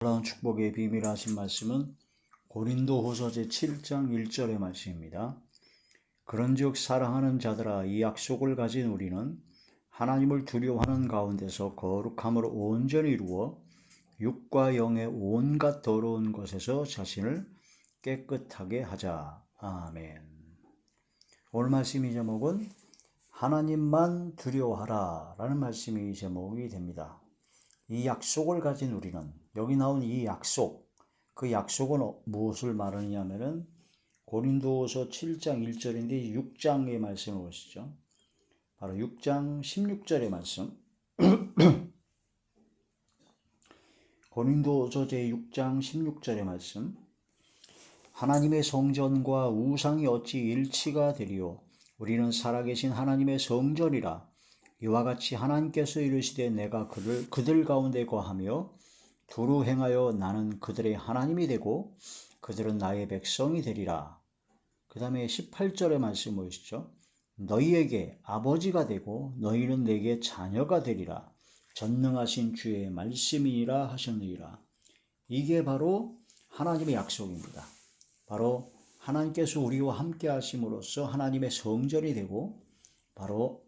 놀라운 축복의 비밀 하신 말씀은 고린도후서 제7장 1절의 말씀입니다. 그런즉 사랑하는 자들아, 이 약속을 가진 우리는 하나님을 두려워하는 가운데서 거룩함으로 온전히 이루어 육과 영의 온갖 더러운 것에서 자신을 깨끗하게 하자. 아멘. 오늘 말씀의 제목은 하나님만 두려워하라 라는 말씀이 제목이 됩니다. 이 약속을 가진 우리는, 여기 나온 이 약속, 그 약속은 무엇을 말하느냐면은 고린도서 7장 1절인데 6장의 말씀을 보시죠. 바로 6장 16절의 말씀. 고린도서 제6장 16절의 말씀. 하나님의 성전과 우상이 어찌 일치가 되리요? 우리는 살아계신 하나님의 성전이라. 이와 같이 하나님께서 이르시되 내가 그들 가운데 거하며 두루 행하여 나는 그들의 하나님이 되고 그들은 나의 백성이 되리라. 그 다음에 18절의 말씀 보시죠. 너희에게 아버지가 되고 너희는 내게 자녀가 되리라. 전능하신 주의 말씀이니라 하셨느니라. 이게 바로 하나님의 약속입니다. 바로 하나님께서 우리와 함께 하심으로써 하나님의 성전이 되고 바로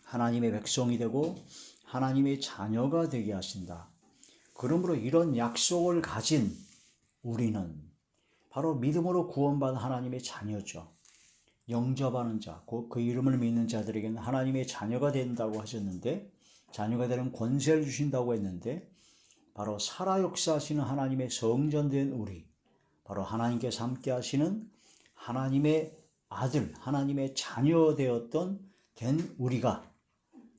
하나님의 백성이 되고 하나님의 자녀가 되게 하신다. 그러므로 이런 약속을 가진 우리는 바로 믿음으로 구원받은 하나님의 자녀죠. 영접하는 자, 그 이름을 믿는 자들에게는 하나님의 자녀가 된다고 하셨는데, 자녀가 되는 권세를 주신다고 했는데, 바로 살아 역사하시는 하나님의 성전된 우리, 바로 하나님께서 함께 하시는 하나님의 아들, 하나님의 자녀 된 우리가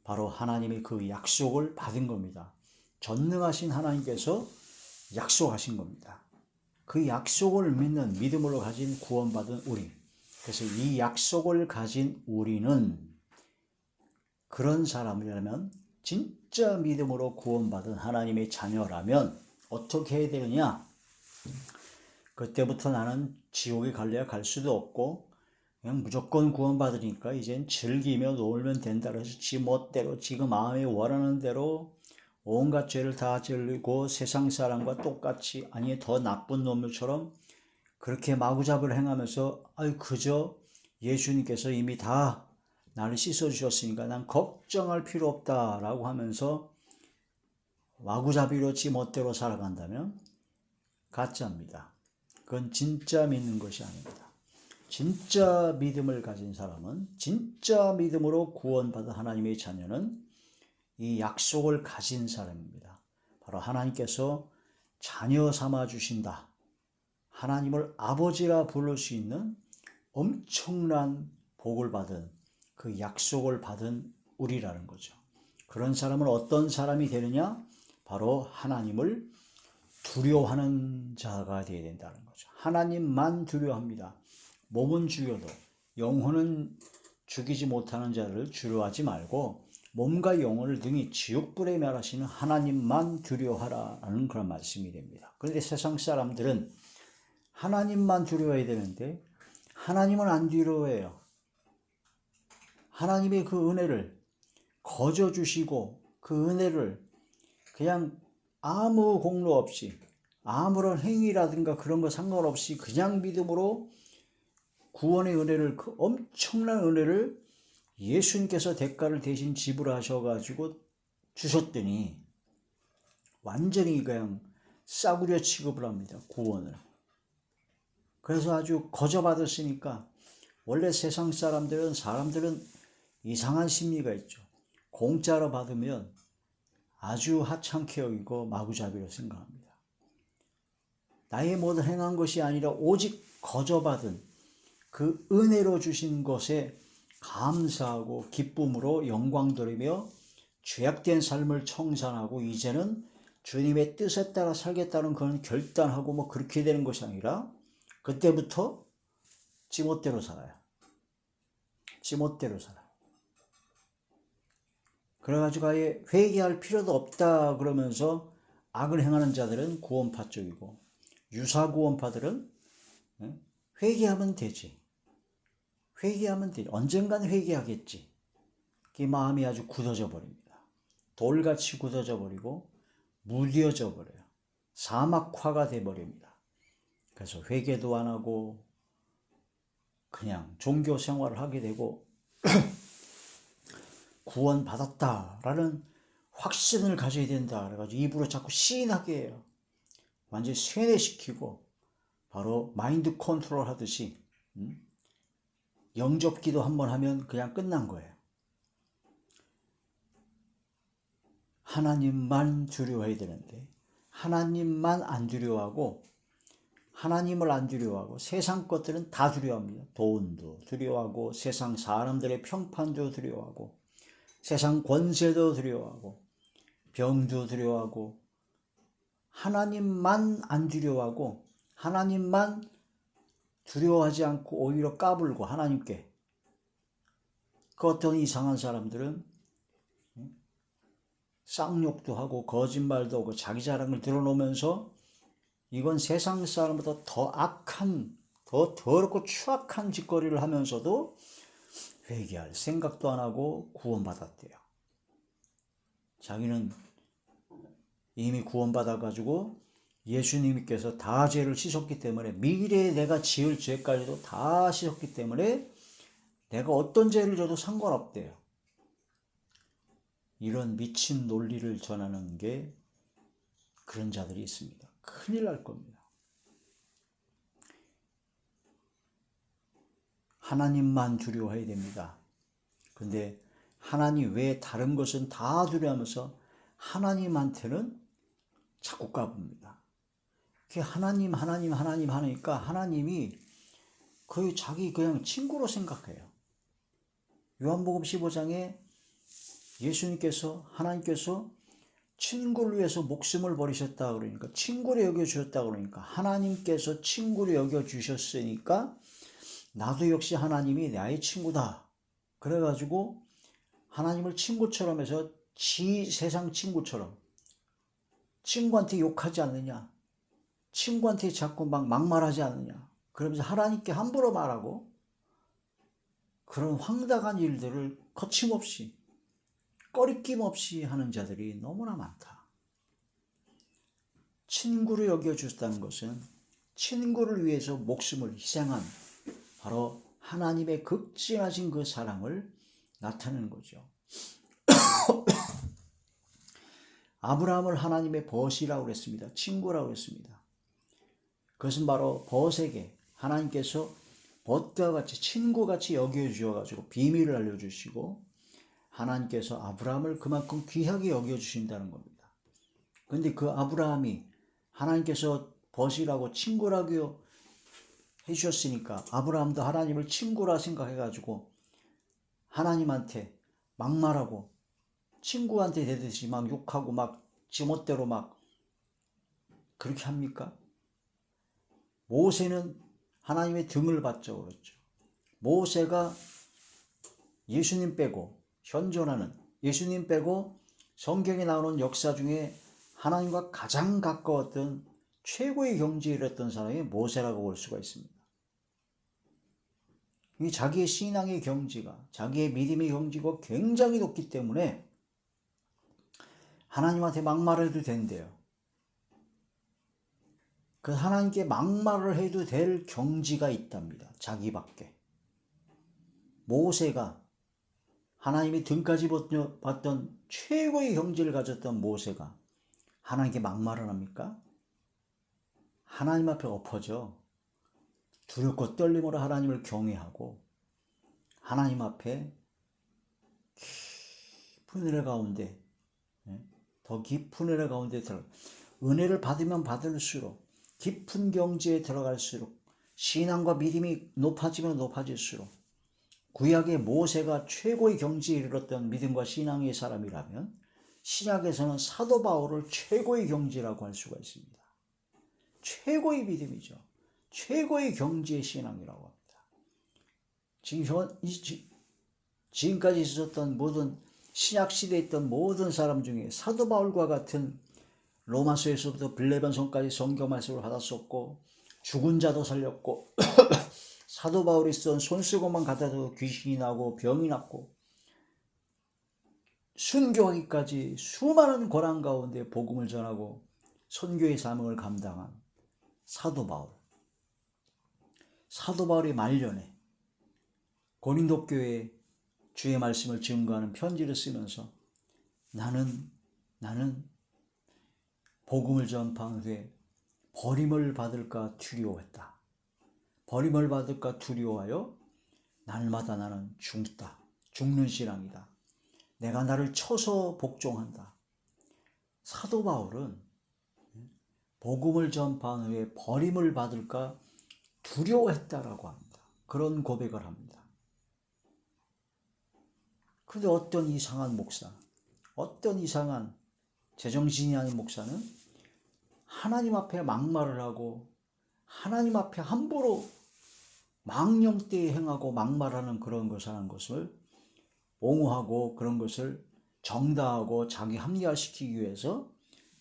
바로 하나님의 그 약속을 받은 겁니다. 전능하신 하나님께서 약속하신 겁니다. 그 약속을 믿는 믿음으로 가진 구원받은 우리. 그래서 이 약속을 가진 우리는 그런 사람이라면, 진짜 믿음으로 구원받은 하나님의 자녀라면 어떻게 해야 되느냐? 그때부터 나는 지옥에 갈래야 갈 수도 없고 그냥 무조건 구원받으니까 이젠 즐기며 놀면 된다 그래서 지 멋대로 지금 마음에 원하는 대로 온갖 죄를 다 저지르고 세상 사람과 똑같이, 아니 더 나쁜 놈들처럼 그렇게 마구잡이를 행하면서 그저 예수님께서 이미 다 나를 씻어주셨으니까 난 걱정할 필요 없다라고 하면서 마구잡이로 지 멋대로 살아간다면 가짜입니다. 그건 진짜 믿는 것이 아닙니다. 진짜 믿음을 가진 사람은, 진짜 믿음으로 구원받은 하나님의 자녀는 이 약속을 가진 사람입니다. 바로 하나님께서 자녀 삼아 주신다. 하나님을 아버지라 부를 수 있는 엄청난 복을 받은, 그 약속을 받은 우리라는 거죠. 그런 사람은 어떤 사람이 되느냐? 바로 하나님을 두려워하는 자가 되어야 된다는 거죠. 하나님만 두려워합니다. 몸은 죽여도 영혼은 죽이지 못하는 자를 두려워하지 말고 몸과 영혼을 등이 지옥불에 멸하시는 하나님만 두려워하라는 그런 말씀이 됩니다. 그런데 세상 사람들은 하나님만 두려워해야 되는데 하나님은 안 두려워해요. 하나님의 그 은혜를 거저 주시고 그 은혜를 그냥 아무 공로 없이, 아무런 행위라든가 그런 거 상관없이 그냥 믿음으로 구원의 은혜를, 그 엄청난 은혜를 예수님께서 대가를 대신 지불하셔가지고 주셨더니 완전히 그냥 싸구려 취급을 합니다. 구원을. 그래서 아주 거저 받았으니까 원래 세상 사람들은 이상한 심리가 있죠. 공짜로 받으면 아주 하찮게 여기고 마구잡이로 생각합니다. 나의 모든 행한 것이 아니라 오직 거저 받은 그 은혜로 주신 것에 감사하고 기쁨으로 영광 돌리며 죄악된 삶을 청산하고 이제는 주님의 뜻에 따라 살겠다는 그런 결단하고 그렇게 되는 것이 아니라 그때부터 지멋대로 살아요. 지멋대로 살아요. 그래가지고 아예 회개할 필요도 없다 그러면서 악을 행하는 자들은 구원파 쪽이고 유사 구원파들은 회개하면 되지. 언젠간 회개하겠지. 그 마음이 아주 굳어져 버립니다. 돌같이 굳어져 버리고 무뎌져 버려요. 사막화가 돼버립니다. 그래서 회개도 안 하고 그냥 종교 생활을 하게 되고 구원받았다라는 확신을 가져야 된다 그래가지고 입으로 자꾸 시인하게 해요. 완전히 세뇌시키고 바로 마인드 컨트롤 하듯이 영접기도 한번 하면 그냥 끝난 거예요. 하나님만 두려워해야 되는데 하나님만 안 두려워하고 하나님을 안 두려워하고 세상 것들은 다 두려워합니다. 돈도 두려워하고 세상 사람들의 평판도 두려워하고 세상 권세도 두려워하고 병도 두려워하고 하나님만 안 두려워하고 하나님만 두려워하지 않고 오히려 까불고 하나님께 그 어떤 이상한 사람들은 쌍욕도 하고 거짓말도 하고 자기 자랑을 드러놓으면서 이건 세상 사람보다 더 악한 더 더럽고 추악한 짓거리를 하면서도 회개할 생각도 안 하고 구원받았대요. 자기는 이미 구원받아가지고 예수님께서 다 죄를 씻었기 때문에 미래에 내가 지을 죄까지도 다 씻었기 때문에 내가 어떤 죄를 져도 상관없대요. 이런 미친 논리를 전하는 게 그런 자들이 있습니다. 큰일 날 겁니다. 하나님만 두려워해야 됩니다. 근데 하나님 외에 다른 것은 다 두려워하면서 하나님한테는 자꾸 까붑니다. 하나님 하니까 하나님이 거의 자기 그냥 친구로 생각해요. 요한복음 15장에 하나님께서 친구를 위해서 목숨을 버리셨다 그러니까 친구를 여겨주셨다 그러니까 하나님께서 친구를 여겨주셨으니까 나도 역시 하나님이 나의 친구다. 그래가지고 하나님을 친구처럼 해서 세상 친구처럼 친구한테 욕하지 않느냐, 친구한테 자꾸 막 막말하지 않느냐, 그러면서 하나님께 함부로 말하고 그런 황당한 일들을 거침없이 꺼리낌 없이 하는 자들이 너무나 많다. 친구를 여겨주셨다는 것은 친구를 위해서 목숨을 희생한 바로 하나님의 극진하신 그 사랑을 나타내는 거죠. 아브라함을 하나님의 벗이라고 그랬습니다. 친구라고 그랬습니다. 그것은 바로 벗에게 하나님께서 벗과 같이 친구같이 여겨주셔가지고 비밀을 알려주시고 하나님께서 아브라함을 그만큼 귀하게 여겨주신다는 겁니다. 그런데 그 아브라함이 하나님께서 벗이라고 친구라고 해주셨으니까 아브라함도 하나님을 친구라 생각해가지고 하나님한테 막말하고 친구한테 대듯이 막 욕하고 막 지멋대로 막 그렇게 합니까? 모세는 하나님의 등을 받죠. 그렇죠. 모세가 예수님 빼고 현존하는 예수님 빼고 성경에 나오는 역사 중에 하나님과 가장 가까웠던 최고의 경지에 이르렀던 사람이 모세라고 볼 수가 있습니다. 이 자기의 신앙의 경지가 자기의 믿음의 경지가 굉장히 높기 때문에 하나님한테 막말해도 된대요. 그 하나님께 막말을 해도 될 경지가 있답니다. 자기밖에. 모세가 하나님이 등까지 봤던 최고의 경지를 가졌던 모세가 하나님께 막말을 합니까? 하나님 앞에 엎어져 두렵고 떨림으로 하나님을 경외하고 하나님 앞에 깊은 은혜 가운데 더 깊은 은혜 가운데 은혜를 받으면 받을수록 깊은 경지에 들어갈수록 신앙과 믿음이 높아지면 높아질수록 구약의 모세가 최고의 경지에 이르렀던 믿음과 신앙의 사람이라면 신약에서는 사도 바울을 최고의 경지라고 할 수가 있습니다. 최고의 믿음이죠. 최고의 경지의 신앙이라고 합니다. 지금까지 있었던 모든 신약시대에 있던 모든 사람 중에 사도 바울과 같은 로마서에서부터 빌레벤서까지 성경 말씀을 받았었고 죽은 자도 살렸고 사도 바울이 쓴 손수건만 갖다도 귀신이 나고 병이 났고 순교하기까지 수많은 고난 가운데 복음을 전하고 선교의 사명을 감당한 사도 바울. 사도 바울이 말년에 고린도 교회에 주의 말씀을 증거하는 편지를 쓰면서 나는 복음을 전파한 후에 버림을 받을까 두려워했다. 버림을 받을까 두려워하여 날마다 나는 죽는 신앙이다. 내가 나를 쳐서 복종한다. 사도 바울은 복음을 전파한 후에 버림을 받을까 두려워했다라고 합니다. 그런 고백을 합니다. 그런데 어떤 이상한 목사, 어떤 이상한 제정신이 아닌 목사는 하나님 앞에 막말을 하고 하나님 앞에 함부로 망령되이 행하고 막말하는 그런 것을 하는 것을 옹호하고 그런 것을 정당하고 자기 합리화시키기 위해서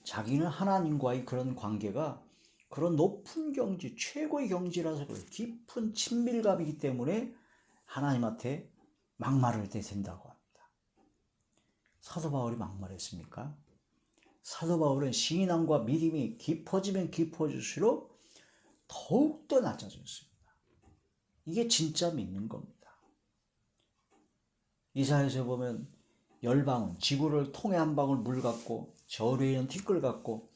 자기는 하나님과의 그런 관계가 그런 높은 경지, 최고의 경지라서 그래. 깊은 친밀감이기 때문에 하나님한테 막말을 해도 된다고 합니다. 사도 바울이 막말했습니까? 사도 바울은 신앙과 믿음이 깊어지면 깊어질수록 더욱더 낮아졌습니다. 이게 진짜 믿는 겁니다. 이사야에서 보면 열방은 지구를 통에 한 방울 물 같고 저리에는 티끌 같고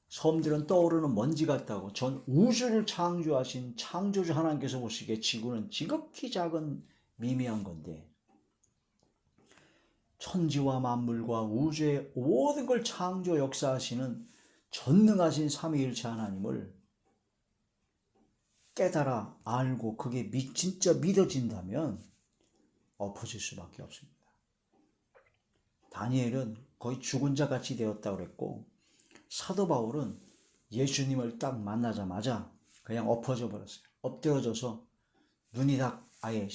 섬들은 떠오르는 먼지 같다고 전 우주를 창조하신 창조주 하나님께서 보시기에 지구는 지극히 작은 미미한 건데 천지와 만물과 우주의 모든 걸 창조 역사하시는 전능하신 삼위일체 하나님을 깨달아 알고 그게 진짜 믿어진다면 엎어질 수밖에 없습니다. 다니엘은 거의 죽은 자 같이 되었다고 그랬고 사도 바울은 예수님을 딱 만나자마자 그냥 엎어져 버렸어요. 엎드러져서 눈이 다 아예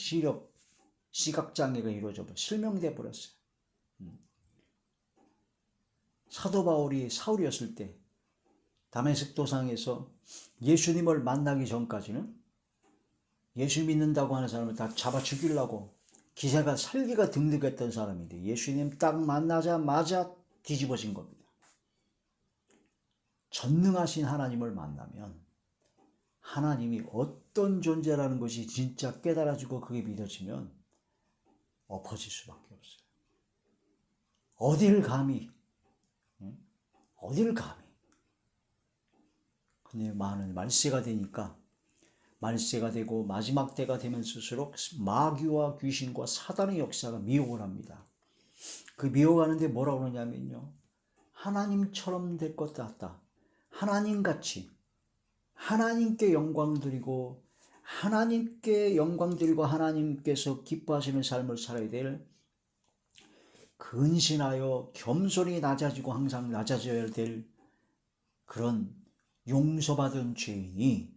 시각장애가 이루어져 버려 실명돼 버렸어요. 사도 바울이 사울이었을 때 다메섹 도상에서 예수님을 만나기 전까지는 예수 믿는다고 하는 사람을 다 잡아 죽이려고 기세가 살기가 등등했던 사람인데 예수님 딱 만나자마자 뒤집어진 겁니다. 전능하신 하나님을 만나면 하나님이 어떤 존재라는 것이 진짜 깨달아지고 그게 믿어지면 엎어질 수밖에 없어요. 어딜 감히 근데 많은 말세가 되니까 말세가 되고 마지막 때가 되면 스스로 마귀와 귀신과 사단의 역사가 미혹을 합니다. 그 미혹하는데 뭐라고 그러냐면요. 하나님처럼 될 것 같다. 하나님같이 하나님께 영광 드리고 하나님께서 기뻐하시는 삶을 살아야 될 근신하여 겸손히 낮아지고 항상 낮아져야 될 그런 용서받은 죄인이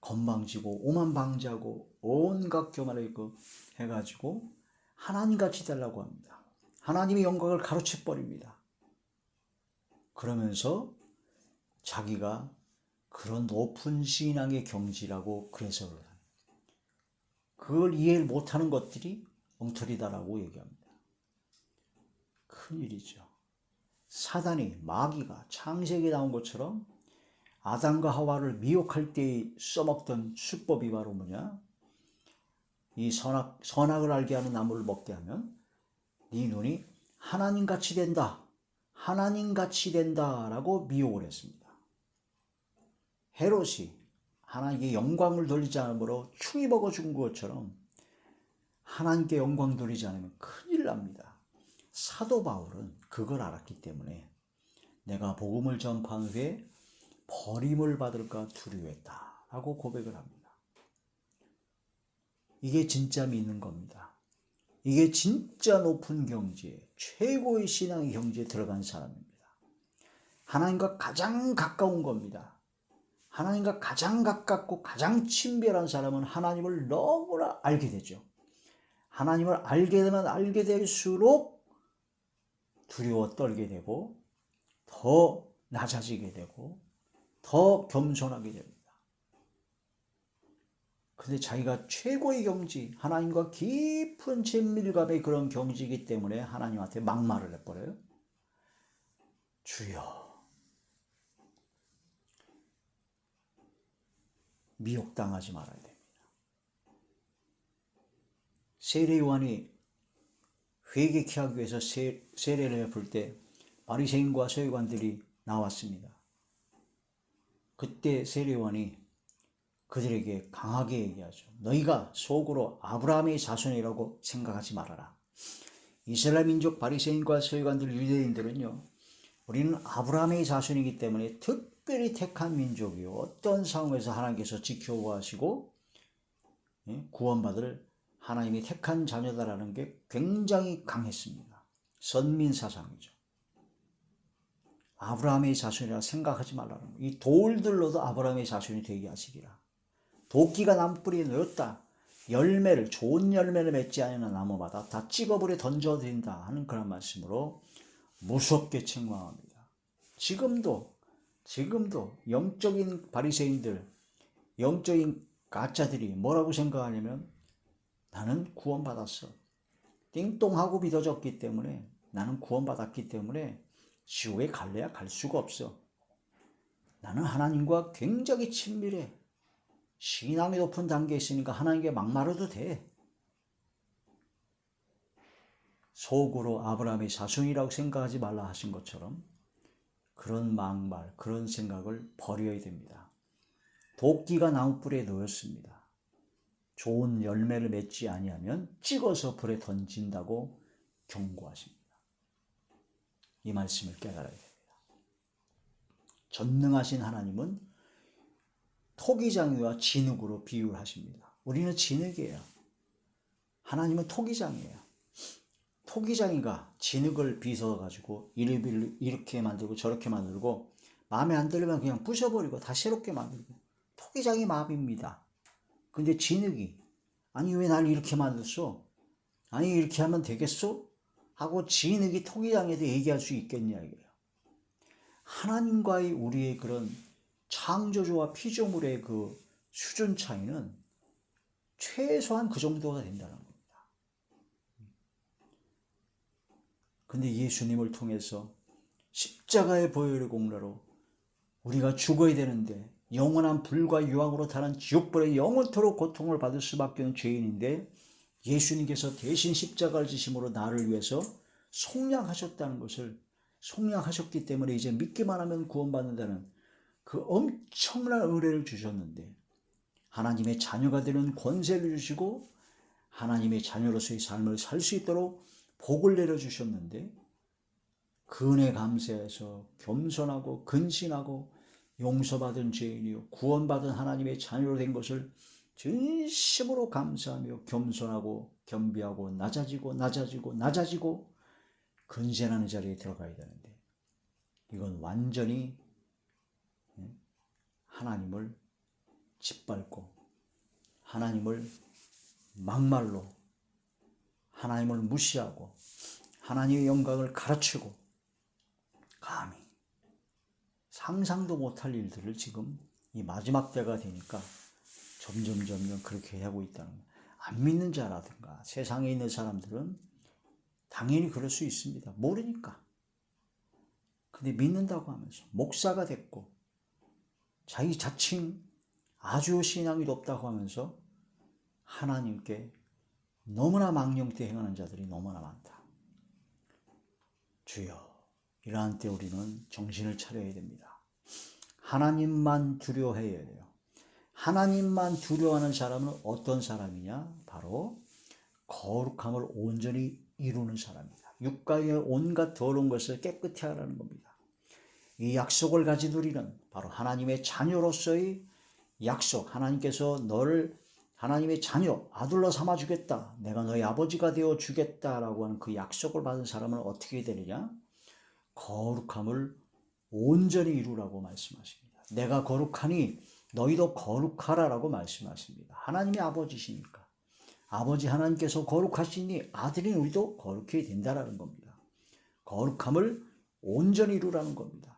건방지고 오만방자고 온갖 교만을 해가지고 하나님같이 되려고 합니다. 하나님의 영광을 가로채버립니다. 그러면서 자기가 그런 높은 신앙의 경지라고 그래서 그걸 이해를 못하는 것들이 엉터리다라고 얘기합니다. 큰일이죠. 사단이 마귀가 창세기에 나온 것처럼 아담과 하와를 미혹할 때 써먹던 수법이 바로 뭐냐? 이 선악을 알게 하는 나무를 먹게 하면 네 눈이 하나님같이 된다. 하나님같이 된다라고 미혹을 했습니다. 헤롯이 하나님께 영광을 돌리지 않으므로 충이 먹어 죽은 것처럼 하나님께 영광 돌리지 않으면 큰일 납니다. 사도 바울은 그걸 알았기 때문에 내가 복음을 전파한 후에 버림을 받을까 두려워했다라고 고백을 합니다. 이게 진짜 믿는 겁니다. 이게 진짜 높은 경지에 최고의 신앙의 경지에 들어간 사람입니다. 하나님과 가장 가까운 겁니다. 하나님과 가장 가깝고 가장 친밀한 사람은 하나님을 너무나 알게 되죠. 하나님을 알게 되면 알게 될수록 두려워 떨게 되고 더 낮아지게 되고 더 겸손하게 됩니다. 근데 자기가 최고의 경지, 하나님과 깊은 친밀감의 그런 경지이기 때문에 하나님한테 막말을 해버려요. 주여, 미혹당하지 말아야 됩니다. 세례 요한이 회개케 하기 위해서 세례를 베풀 때 바리새인과 서기관들이 나왔습니다. 그때 세례 요한이 그들에게 강하게 얘기하죠. 너희가 속으로 아브라함의 자손이라고 생각하지 말아라. 이스라엘 민족 바리새인과 서기관들 유대인들은요, 우리는 아브라함의 자손이기 때문에 특별히 택한 민족이요, 어떤 상황에서 하나님께서 지켜보시고 구원받을 하나님이 택한 자녀다라는 게 굉장히 강했습니다. 선민사상이죠. 아브라함의 자손이라 생각하지 말라는 거예요. 이 돌들로도 아브라함의 자손이 되게 하시리라. 도끼가 나무뿌리에 놓였다. 좋은 열매를 맺지 않는 나무마다 다 찍어버려 던져드린다 하는 그런 말씀으로 무섭게 책망합니다. 지금도 영적인 바리새인들, 영적인 가짜들이 뭐라고 생각하냐면 나는 구원받았어. 띵똥하고 믿어졌기 때문에 나는 구원받았기 때문에 지옥에 갈래야 갈 수가 없어. 나는 하나님과 굉장히 친밀해. 신앙이 높은 단계에 있으니까 하나님께 막말해도 돼. 속으로 아브라함의 자손이라고 생각하지 말라 하신 것처럼 그런 막말, 그런 생각을 버려야 됩니다. 도끼가 나무불에 놓였습니다. 좋은 열매를 맺지 아니하면 찍어서 불에 던진다고 경고하십니다. 이 말씀을 깨달아야 됩니다. 전능하신 하나님은 토기장이와 진흙으로 비유를 하십니다. 우리는 진흙이에요. 하나님은 토기장이에요. 토기장이가 진흙을 빚어가지고 이렇게 만들고 저렇게 만들고 마음에 안 들면 그냥 부셔버리고 다 새롭게 만들고 토기장이 마음입니다. 근데 진흙이 아니 왜 날 이렇게 만들었어? 아니 이렇게 하면 되겠어? 하고 진흙이 토기장에도 얘기할 수 있겠냐 이거예요. 하나님과의 우리의 그런 창조주와 피조물의 그 수준 차이는 최소한 그 정도가 된다는 겁니다. 근데 예수님을 통해서 십자가의 보혈의 공로로 우리가 죽어야 되는데 영원한 불과 유황으로 타는 지옥불에 영원토록 고통을 받을 수밖에 없는 죄인인데 예수님께서 대신 십자가를 지심으로 나를 위해서 속량하셨다는 것을 속량하셨기 때문에 이제 믿기만 하면 구원받는다는 그 엄청난 은혜를 주셨는데 하나님의 자녀가 되는 권세를 주시고 하나님의 자녀로서의 삶을 살 수 있도록 복을 내려주셨는데 그 은혜 감사해서 겸손하고 근신하고 용서받은 죄인이요 구원받은 하나님의 자녀로 된 것을 진심으로 감사하며 겸손하고 겸비하고 낮아지고 근신하는 자리에 들어가야 되는데 이건 완전히 하나님을 짓밟고 하나님을 막말로 하나님을 무시하고 하나님의 영광을 가르치고 감히 상상도 못할 일들을 지금 이 마지막 때가 되니까 점점 그렇게 하고 있다는 거예요. 안 믿는 자라든가 세상에 있는 사람들은 당연히 그럴 수 있습니다. 모르니까. 근데 믿는다고 하면서 목사가 됐고 자기 자칭 아주 신앙이 높다고 하면서 하나님께 너무나 망령되이 행하는 자들이 너무나 많다. 주여, 이러한 때 우리는 정신을 차려야 됩니다. 하나님만 두려워해야 돼요. 하나님만 두려워하는 사람은 어떤 사람이냐? 바로 거룩함을 온전히 이루는 사람입니다. 육가의 온갖 더러운 것을 깨끗이 하라는 겁니다. 이 약속을 가진 우리는 바로 하나님의 자녀로서의 약속, 하나님께서 너를 하나님의 자녀, 아들로 삼아주겠다. 내가 너의 아버지가 되어주겠다라고 하는 그 약속을 받은 사람은 어떻게 되느냐? 거룩함을 온전히 이루라고 말씀하십니다. 내가 거룩하니 너희도 거룩하라라고 말씀하십니다. 하나님의 아버지시니까. 아버지 하나님께서 거룩하시니 아들인 우리도 거룩해야 된다라는 겁니다. 거룩함을 온전히 이루라는 겁니다.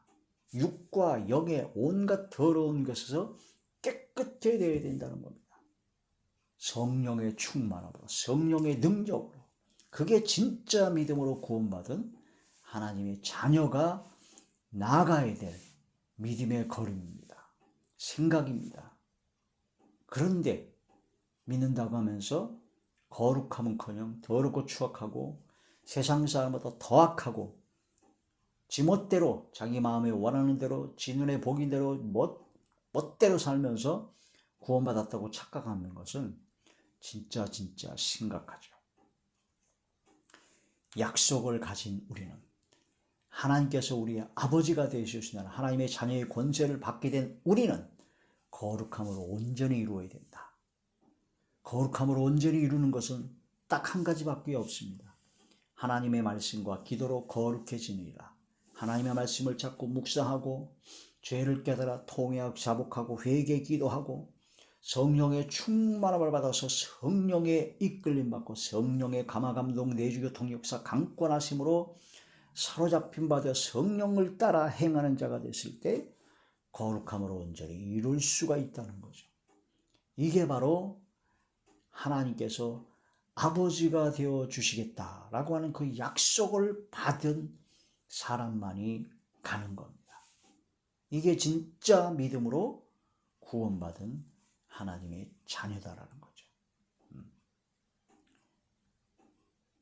육과 영의 온갖 더러운 것에서 깨끗해야 된다는 겁니다. 성령의 충만함으로 성령의 능력으로 그게 진짜 믿음으로 구원받은 하나님의 자녀가 나아가야 될 믿음의 걸음입니다. 생각입니다. 그런데 믿는다고 하면서 거룩함은커녕 더럽고 추악하고 세상 사람보다 더 악하고 지멋대로 자기 마음에 원하는 대로 지 눈에 보긴 대로 멋대로 살면서 구원받았다고 착각하는 것은 진짜 심각하죠. 약속을 가진 우리는, 하나님께서 우리의 아버지가 되시는 하나님의 자녀의 권세를 받게 된 우리는 거룩함으로 온전히 이루어야 된다. 거룩함으로 온전히 이루는 것은 딱 한 가지밖에 없습니다. 하나님의 말씀과 기도로 거룩해지느니라. 하나님의 말씀을 자꾸 묵상하고 죄를 깨달아 통회하고 자복하고 회개 기도하고 성령의 충만함을 받아서 성령의 이끌림 받고 성령의 감화감동 내주교 통역사 강권하심으로 사로잡힌 바 되어 성령을 따라 행하는 자가 됐을 때 거룩함으로 온전히 이룰 수가 있다는 거죠. 이게 바로 하나님께서 아버지가 되어 주시겠다라고 하는 그 약속을 받은 사람만이 가는 겁니다. 이게 진짜 믿음으로 구원받은 하나님의 자녀다라는 거죠.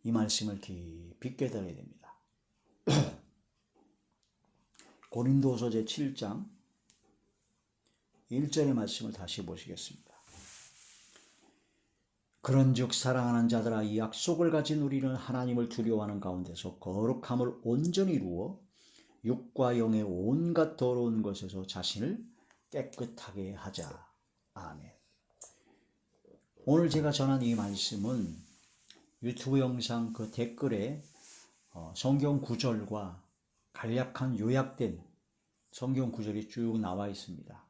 이 말씀을 깊이 깨달아야 됩니다. 고린도서 제7장 1절의 말씀을 다시 보시겠습니다. 그런즉 사랑하는 자들아, 이 약속을 가진 우리는 하나님을 두려워하는 가운데서 거룩함을 온전히 이루어 육과 영의 온갖 더러운 것에서 자신을 깨끗하게 하자. 아멘. 오늘 제가 전한 이 말씀은 유튜브 영상 그 댓글에 성경 구절과 간략한 요약된 성경 구절이 쭉 나와 있습니다.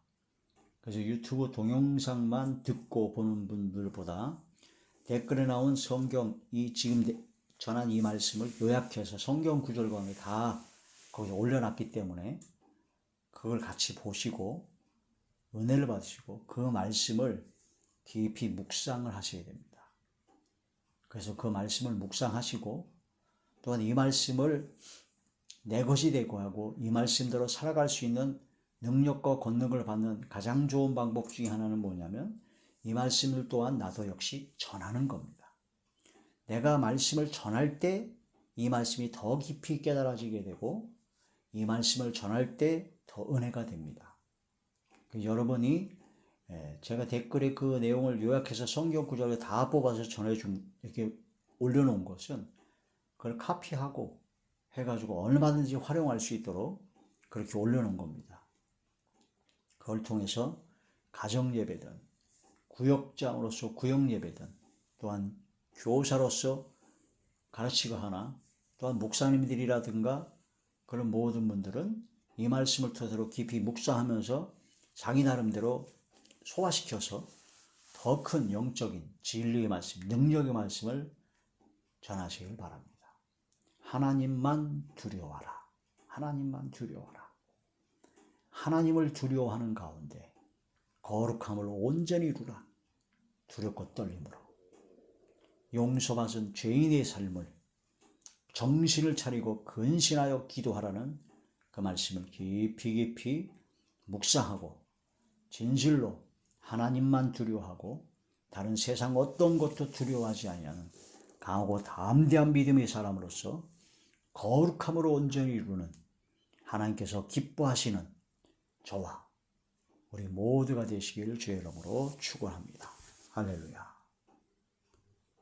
그래서 유튜브 동영상만 듣고 보는 분들보다 댓글에 나온 성경, 이 지금 전한 이 말씀을 요약해서 성경 구절과 다 거기에 올려놨기 때문에 그걸 같이 보시고 은혜를 받으시고 그 말씀을 깊이 묵상을 하셔야 됩니다. 그래서 그 말씀을 묵상하시고 또한 이 말씀을 내 것이 되고 하고 이 말씀대로 살아갈 수 있는 능력과 권능을 받는 가장 좋은 방법 중에 하나는 뭐냐면 이 말씀을 또한 나도 역시 전하는 겁니다. 내가 말씀을 전할 때 이 말씀이 더 깊이 깨달아지게 되고 이 말씀을 전할 때 더 은혜가 됩니다. 여러분이 제가 댓글에 그 내용을 요약해서 성경 구절을 다 뽑아서 이렇게 올려놓은 것은 그걸 카피하고 해가지고 얼마든지 활용할 수 있도록 그렇게 올려놓은 겁니다. 그걸 통해서 가정예배든 구역장으로서 구역예배든 또한 교사로서 가르치고 하나 또한 목사님들이라든가 그런 모든 분들은 이 말씀을 토대로 깊이 묵상하면서 자기 나름대로 소화시켜서 더 큰 영적인 진리의 말씀, 능력의 말씀을 전하시길 바랍니다. 하나님만 두려워하라. 하나님만 두려워하라. 하나님을 두려워하는 가운데 거룩함을 온전히 이루라. 두렵고 떨림으로 용서받은 죄인의 삶을 정신을 차리고 근신하여 기도하라는 그 말씀을 깊이 묵상하고 진실로 하나님만 두려워하고 다른 세상 어떤 것도 두려워하지 아니하는 강하고 담대한 믿음의 사람으로서 거룩함으로 온전히 이루는 하나님께서 기뻐하시는 저와 우리 모두가 되시기를 주의 이름으로 축원합니다. 할렐루야.